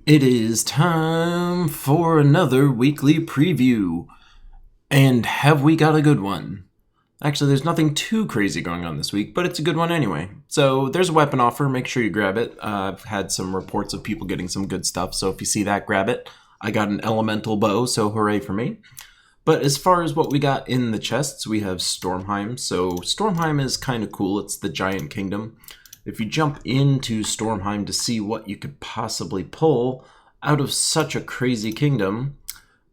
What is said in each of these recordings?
It is time for another weekly preview. And have we got a good one? Actually, there's nothing too crazy going on this week, but it's a good one anyway. So there's a weapon offer, make sure you grab it. I've had some reports of people getting some good stuff, so if you see that, grab it. I got an elemental bow, so hooray for me. But as far as what we got in the chests, we have Stormheim. So Stormheim is kind of cool, it's the giant kingdom. If you jump into Stormheim to see what you could possibly pull out of such a crazy kingdom,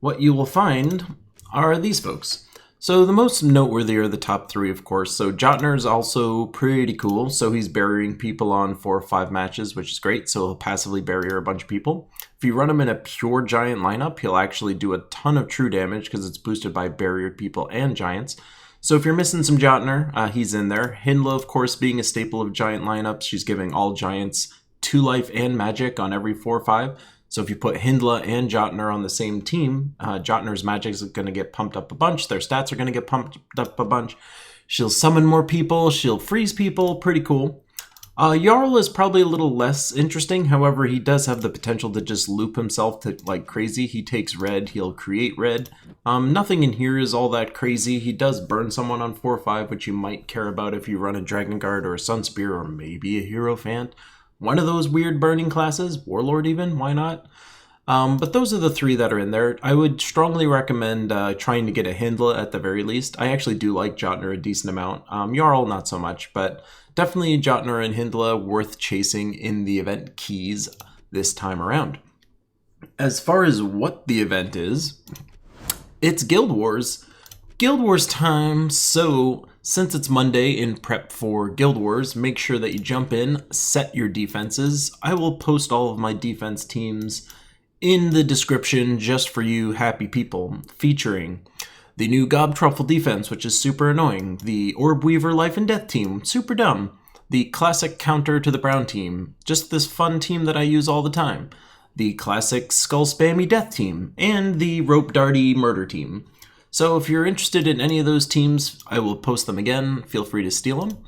what you will find are these folks. So the most noteworthy are the top three, of course. So Jotner is also pretty cool. So he's barriering people on 4 or 5 matches, which is great. So he'll passively barrier a bunch of people. If you run him in a pure giant lineup, he'll actually do a ton of true damage because it's boosted by barriered people and giants. So if you're missing some Jotner, he's in there. Hindla, of course, being a staple of giant lineups, she's giving all giants 2 life and magic on every 4 or 5. So if you put Hindla and Jotner on the same team, Jotner's magic is going to get pumped up a bunch. Their stats are going to get pumped up a bunch. She'll summon more people. She'll freeze people. Pretty cool. Jarl is probably a little less interesting. However, he does have the potential to just loop himself to like crazy. He takes red. He'll create red. Nothing in here is all that crazy. He does burn someone on 4 or 5, which you might care about if you run a Dragon Guard or a Sunspear or maybe a Hierophant. One of those weird burning classes, Warlord even, why not? But those are the 3 that are in there. I would strongly recommend trying to get a Hindla at the very least. I actually do like Jotner a decent amount. Jarl, not so much, but definitely Jotner and Hindla worth chasing in the event keys this time around. As far as what the event is, it's Guild Wars. Guild Wars time, so since it's Monday in prep for Guild Wars, make sure that you jump in, set your defenses. I will post all of my defense teams in the description just for you happy people, featuring the new Gob Truffle defense, which is super annoying, the Orb Weaver Life and Death team, super dumb, the classic counter to the Brown team, just this fun team that I use all the time, the classic Skull Spammy Death team, and the Rope Darty Murder team. So if you're interested in any of those teams, I will post them again. Feel free to steal them.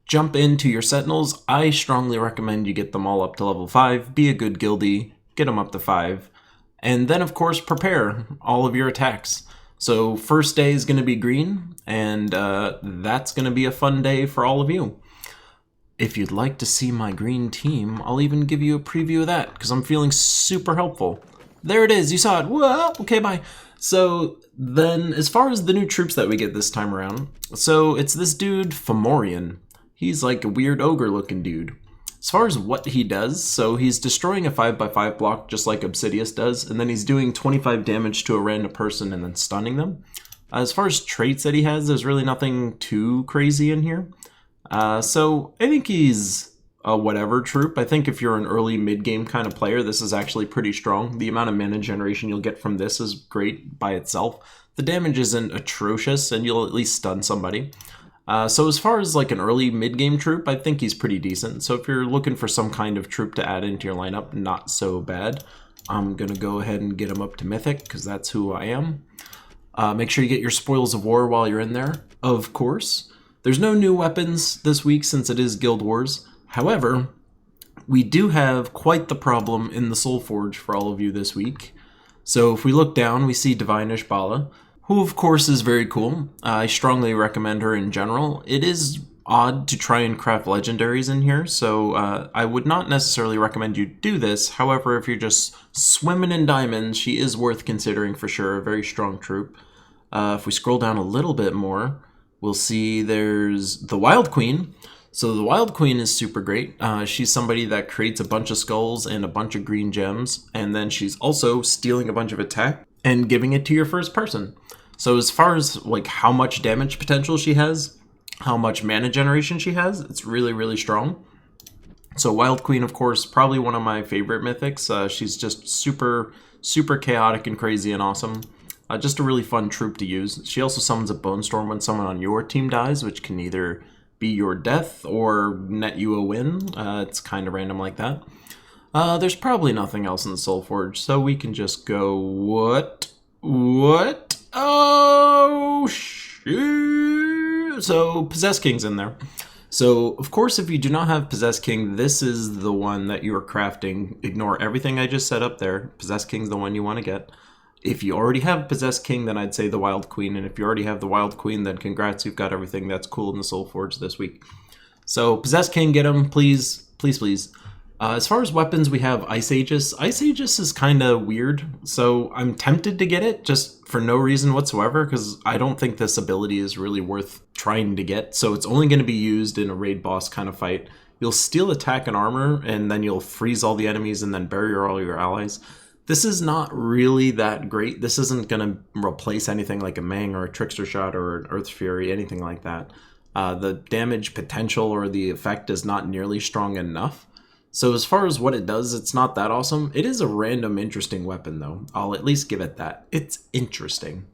Jump into your Sentinels. I strongly recommend you get them all up to level 5. Be a good guildie. Get them up to 5. And then, of course, prepare all of your attacks. So first day is going to be green, and that's going to be a fun day for all of you. If you'd like to see my green team, I'll even give you a preview of that, because I'm feeling super helpful. There it is. You saw it. Whoa, okay, bye. So then, as far as the new troops that we get this time around, so it's this dude, Fomorian. He's like a weird ogre-looking dude. As far as what he does, so he's destroying a 5x5 block just like Obsidious does, and then he's doing 25 damage to a random person and then stunning them. As far as traits that he has, there's really nothing too crazy in here. So I think he's a whatever troop. I think if you're an early mid-game kind of player, this is actually pretty strong. The amount of mana generation you'll get from this is great by itself. The damage isn't atrocious, and you'll at least stun somebody. So as far as like an early mid-game troop, I think he's pretty decent. So if you're looking for some kind of troop to add into your lineup, not so bad. I'm going to go ahead and get him up to Mythic, because that's who I am. Make sure you get your Spoils of War while you're in there, of course. There's no new weapons this week since it is Guild Wars. However, we do have quite the problem in the Soul Forge for all of you this week. So if we look down, we see Divine Ishbala, who of course is very cool. I strongly recommend her in general. It is odd to try and craft legendaries in here, so I would not necessarily recommend you do this. However, if you're just swimming in diamonds, she is worth considering for sure, a very strong troop. If we scroll down a little bit more, we'll see there's the Wild Queen. So the Wild Queen is super great. She's somebody that creates a bunch of skulls and a bunch of green gems, and then she's also stealing a bunch of attack and giving it to your first person. So as far as like how much damage potential she has, how much mana generation she has, it's really, really strong. So Wild Queen, of course, probably one of my favorite mythics. She's just super, super chaotic and crazy and awesome. Just a really fun troop to use. She also summons a Bone Storm when someone on your team dies, which can either be your death or net you a win. It's kind of random like that. There's probably nothing else in the Soul Forge, so we can just go, what? Oh, shoot! So, Possessed King's in there. So, of course, if you do not have Possessed King, this is the one that you are crafting. Ignore everything I just set up there. Possessed King's the one you want to get. If you already have Possessed King, then I'd say the Wild Queen. And if you already have the Wild Queen, then congrats, you've got everything that's cool in the Soul Forge this week. So, Possessed King, get him, please, please, please. As far as weapons, we have Ice Aegis. Ice Aegis is kind of weird, so I'm tempted to get it just for no reason whatsoever, because I don't think this ability is really worth trying to get. So it's only going to be used in a raid boss kind of fight. You'll steal attack and armor, and then you'll freeze all the enemies and then bury all your allies. This is not really that great. This isn't going to replace anything like a Mang or a Trickster Shot or an Earth Fury, anything like that. The damage potential or the effect is not nearly strong enough. So as far as what it does, it's not that awesome. It is a random interesting weapon though. I'll at least give it that. It's interesting.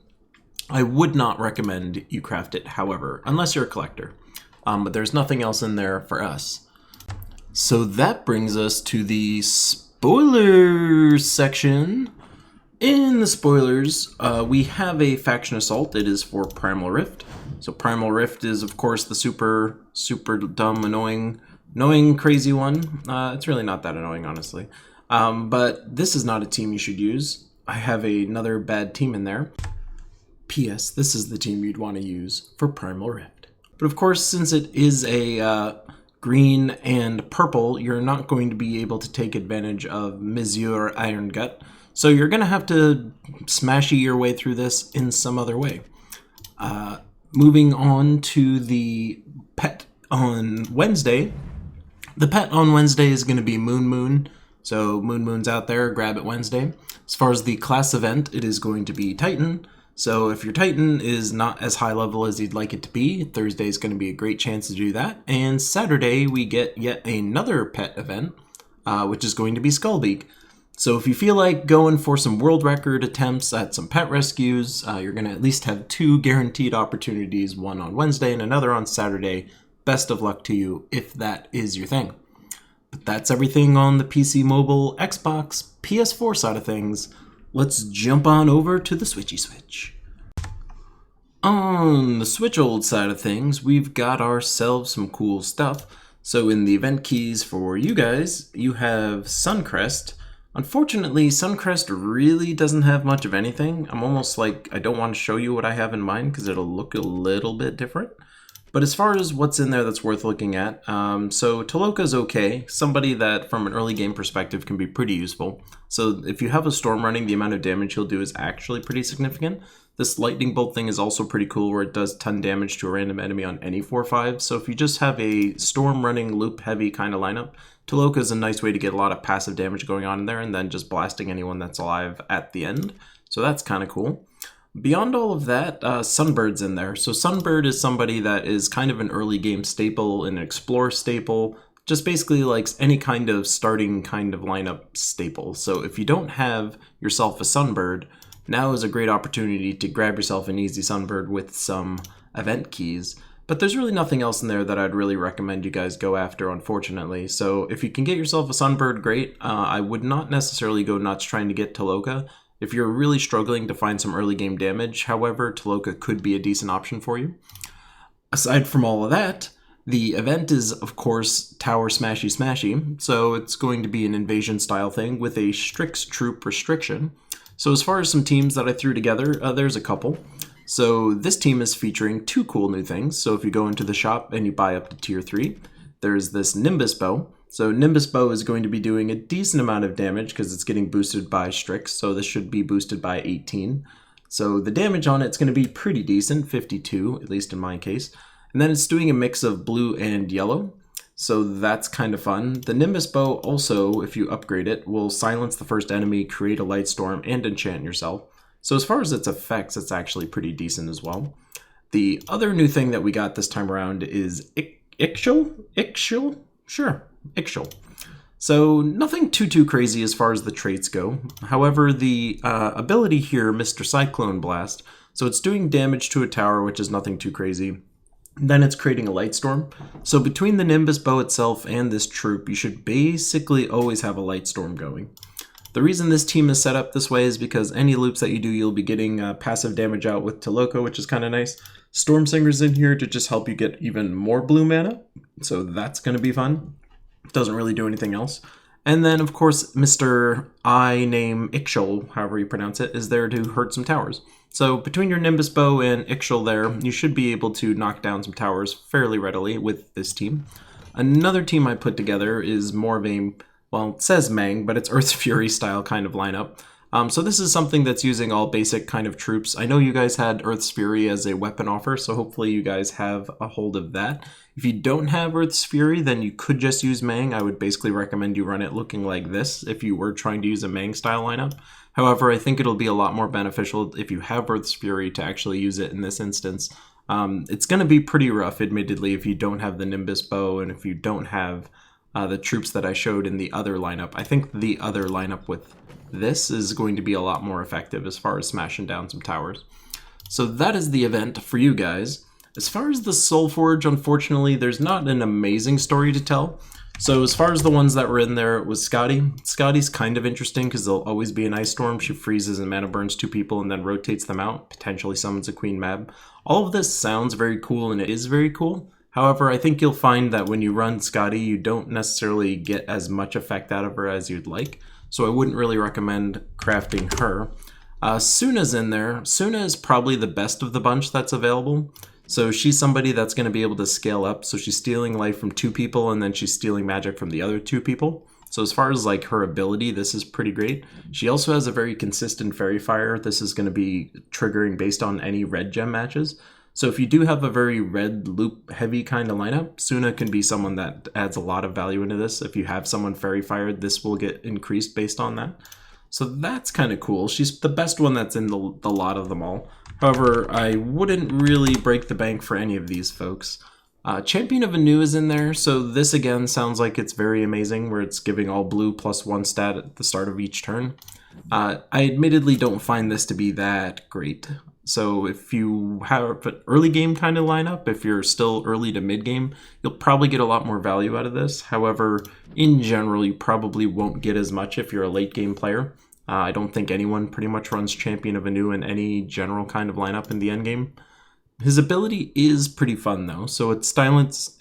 I would not recommend you craft it, however, unless you're a collector. But there's nothing else in there for us. So that brings us to the spoilers section. In the spoilers, we have a faction assault. It is for Primal Rift. So Primal Rift is, of course, the super dumb, annoying, crazy one. It's really not that annoying, honestly. But this is not a team you should use. I have another bad team in there. P.S. This is the team you'd want to use for Primal Rift. But of course, since it is a green and purple, you're not going to be able to take advantage of Monsieur Iron Gut. So you're going to have to smashy your way through this in some other way. Moving on to the pet on Wednesday. The pet on Wednesday is going to be Moon. So Moon's out there, grab it Wednesday. As far as the class event, it is going to be Titan. So if your Titan is not as high level as you'd like it to be, Thursday is going to be a great chance to do that. And Saturday, we get yet another pet event, which is going to be Skullbeak. So if you feel like going for some world record attempts at some pet rescues, you're going to at least have 2 guaranteed opportunities, one on Wednesday and another on Saturday. Best of luck to you if that is your thing. But that's everything on the PC, mobile, Xbox, PS4 side of things. Let's jump on over to the Switchy Switch. On the Switch old side of things, we've got ourselves some cool stuff. So in the event keys for you guys, you have Suncrest. Unfortunately, Suncrest really doesn't have much of anything. I'm almost like I don't want to show you what I have in mind because it'll look a little bit different. But as far as what's in there that's worth looking at, so Taloka's okay. Somebody that, from an early game perspective, can be pretty useful. So if you have a Storm running, the amount of damage he'll do is actually pretty significant. This Lightning Bolt thing is also pretty cool, where it does ton damage to a random enemy on any 4/5. So if you just have a Storm running, loop heavy kind of lineup, Taloka is a nice way to get a lot of passive damage going on in there, and then just blasting anyone that's alive at the end. So that's kind of cool. Beyond all of that, Sunbird's in there. So Sunbird is somebody that is kind of an early game staple, an explore staple, just basically like any kind of starting kind of lineup staple. So if you don't have yourself a Sunbird, now is a great opportunity to grab yourself an easy Sunbird with some event keys. But there's really nothing else in there that I'd really recommend you guys go after, unfortunately. So if you can get yourself a Sunbird, great. I would not necessarily go nuts trying to get Taloka. If you're really struggling to find some early game damage, however, Taloka could be a decent option for you. Aside from all of that, the event is, of course, Tower Smashy. So it's going to be an invasion style thing with a strict troop restriction. So as far as some teams that I threw together, there's a couple. So this team is featuring 2 cool new things. So if you go into the shop and you buy up to tier 3, there's this Nimbus bow. So Nimbus bow is going to be doing a decent amount of damage because it's getting boosted by Strix. So this should be boosted by 18. So the damage on it's going to be pretty decent, 52, at least in my case. And then it's doing a mix of blue and yellow. So that's kind of fun. The Nimbus bow also, if you upgrade it, will silence the first enemy, create a light storm, and enchant yourself. So as far as its effects, it's actually pretty decent as well. The other new thing that we got this time around is Ixchel? Sure, Ixchel. So nothing too crazy as far as the traits go. However, the ability here, Mr. Cyclone Blast, so it's doing damage to a tower, which is nothing too crazy. Then it's creating a light storm. So between the Nimbus bow itself and this troop, you should basically always have a light storm going. The reason this team is set up this way is because any loops that you do, you'll be getting passive damage out with Toloco, which is kind of nice. Stormsinger's in here to just help you get even more blue mana, so that's going to be fun. Doesn't really do anything else. And then, of course, Mr. I name Ixchel, however you pronounce it, is there to hurt some towers. So between your Nimbus Bow and Ixchel there, you should be able to knock down some towers fairly readily with this team. Another team I put together is more of a, well, it says Mang, but it's Earth's Fury style kind of lineup. So this is something that's using all basic kind of troops. I know you guys had Earth's Fury as a weapon offer, so hopefully you guys have a hold of that. If you don't have Earth's Fury, then you could just use Mang. I would basically recommend you run it looking like this if you were trying to use a Mang style lineup. However, I think it'll be a lot more beneficial if you have Earth's Fury to actually use it in this instance. It's going to be pretty rough, admittedly, if you don't have the Nimbus Bow and if you don't have the troops that I showed in the other lineup. I think the other lineup with this is going to be a lot more effective as far as smashing down some towers. So that is the event for you guys. As far as the Soulforge, unfortunately, there's not an amazing story to tell. So as far as the ones that were in there, it was Scotty. Scotty's kind of interesting because there'll always be an Ice Storm. She freezes and mana burns 2 people and then rotates them out, potentially summons a Queen Mab. All of this sounds very cool, and it is very cool. However, I think you'll find that when you run Scotty, you don't necessarily get as much effect out of her as you'd like. So I wouldn't really recommend crafting her. Suna's in there. Suna is probably the best of the bunch that's available. So she's somebody that's going to be able to scale up. So she's stealing life from 2 people and then she's stealing magic from the other 2 people. So as far as like her ability, this is pretty great. She also has a very consistent Fairy Fire. This is going to be triggering based on any red gem matches. So if you do have a very red loop heavy kind of lineup, Suna can be someone that adds a lot of value into this. If you have someone Fairy Fired, this will get increased based on that. So that's kind of cool. She's the best one that's in the lot of them all. However, I wouldn't really break the bank for any of these folks. Champion of Anu is in there, so this again sounds like it's very amazing, where it's giving all blue +1 stat at the start of each turn. I admittedly don't find this to be that great. So if you have an early game kind of lineup, if you're still early to mid game, you'll probably get a lot more value out of this. However, in general, you probably won't get as much if you're a late game player. I don't think anyone pretty much runs Champion of Anu in any general kind of lineup in the end game. His ability is pretty fun though, so it silence,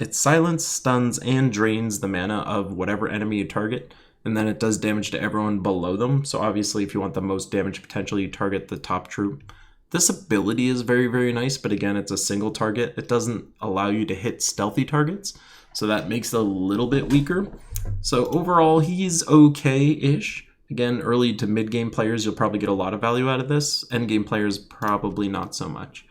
stuns, and drains the mana of whatever enemy you target, and then it does damage to everyone below them. So obviously if you want the most damage potential, you target the top troop. This ability is very, very nice, but again, it's a single target. It doesn't allow you to hit stealthy targets, so that makes it a little bit weaker. So overall, he's okay-ish. Again, early to mid-game players, you'll probably get a lot of value out of this. End-game players, probably not so much.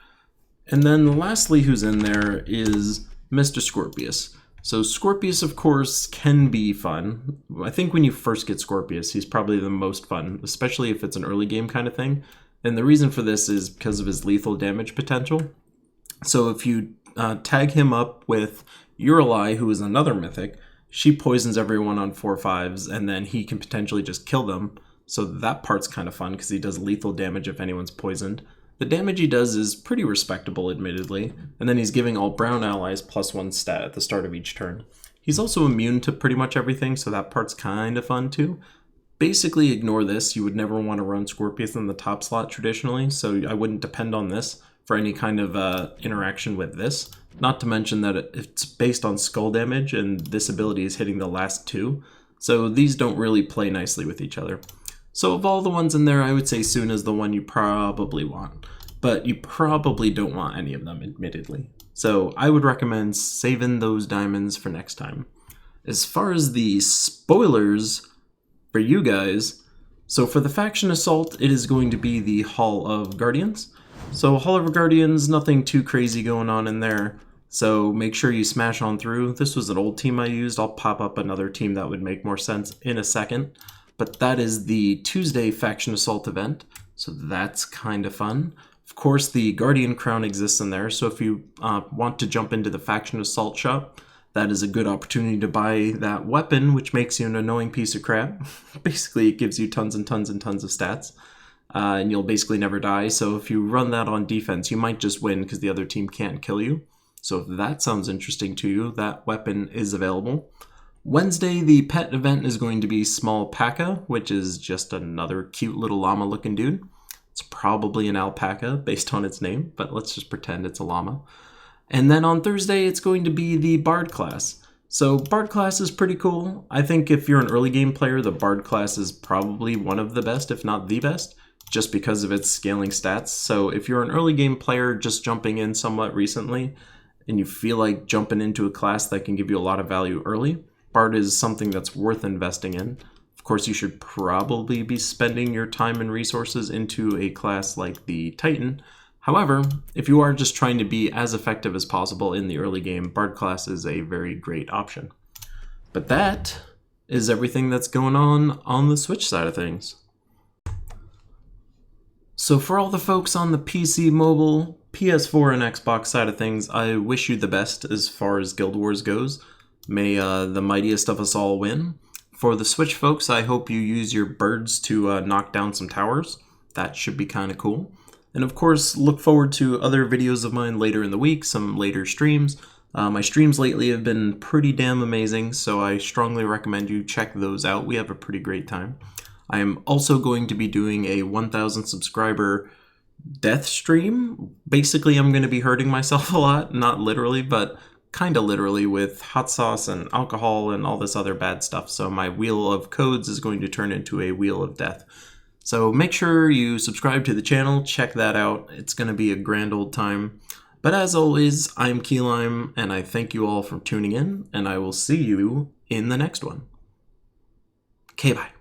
And then lastly, who's in there is Mr. Scorpius. So Scorpius, of course, can be fun. I think when you first get Scorpius, he's probably the most fun, especially if it's an early game kind of thing. And the reason for this is because of his lethal damage potential. So if you tag him up with Uralai, who is another mythic, she poisons everyone on 4/5s, and then he can potentially just kill them. So that part's kind of fun because he does lethal damage if anyone's poisoned. The damage he does is pretty respectable, admittedly, and then he's giving all brown allies +1 stat at the start of each turn. He's also immune to pretty much everything, so that part's kind of fun too. Basically ignore this. You would never want to run Scorpius in the top slot traditionally, so I wouldn't depend on this for any kind of interaction with this. Not to mention that it's based on skull damage, and this ability is hitting the last 2, so these don't really play nicely with each other. So of all the ones in there, I would say Suna is the one you probably want, but you probably don't want any of them, admittedly. So I would recommend saving those diamonds for next time. As far as the spoilers for you guys, so for the Faction Assault, it is going to be the Hall of Guardians. So Hall of Guardians, nothing too crazy going on in there, so make sure you smash on through. This was an old team I used. I'll pop up another team that would make more sense in a second. But that is the Tuesday Faction Assault event, so that's kind of fun. Of course, the Guardian Crown exists in there, so if you want to jump into the Faction Assault shop, that is a good opportunity to buy that weapon, which makes you an annoying piece of crap. Basically, it gives you tons and tons and tons of stats, and you'll basically never die. So if you run that on defense, you might just win because the other team can't kill you. So if that sounds interesting to you, that weapon is available. Wednesday, the pet event is going to be Small Paca, which is just another cute little llama looking dude. It's probably an alpaca based on its name, but let's just pretend it's a llama. And then on Thursday, it's going to be the Bard class. So Bard class is pretty cool. I think if you're an early game player, the Bard class is probably one of the best, if not the best, just because of its scaling stats. So if you're an early game player just jumping in somewhat recently, and you feel like jumping into a class that can give you a lot of value early, Bard is something that's worth investing in. Of course, you should probably be spending your time and resources into a class like the Titan. However, if you are just trying to be as effective as possible in the early game, Bard class is a very great option. But that is everything that's going on the Switch side of things. So for all the folks on the PC, mobile, PS4, and Xbox side of things, I wish you the best as far as Guild Wars goes. May the mightiest of us all win. For the Switch folks, I hope you use your birds to knock down some towers. That should be kind of cool. And of course, look forward to other videos of mine later in the week, some later streams. My streams lately have been pretty damn amazing, so I strongly recommend you check those out. We have a pretty great time. I am also going to be doing a 1,000 subscriber death stream. Basically, I'm going to be hurting myself a lot, not literally, but kind of literally, with hot sauce and alcohol and all this other bad stuff. So my wheel of codes is going to turn into a wheel of death. So make sure you subscribe to the channel, check that out. It's going to be a grand old time. But as always, I'm Keylime, and I thank you all for tuning in, and I will see you in the next one. Okay, bye.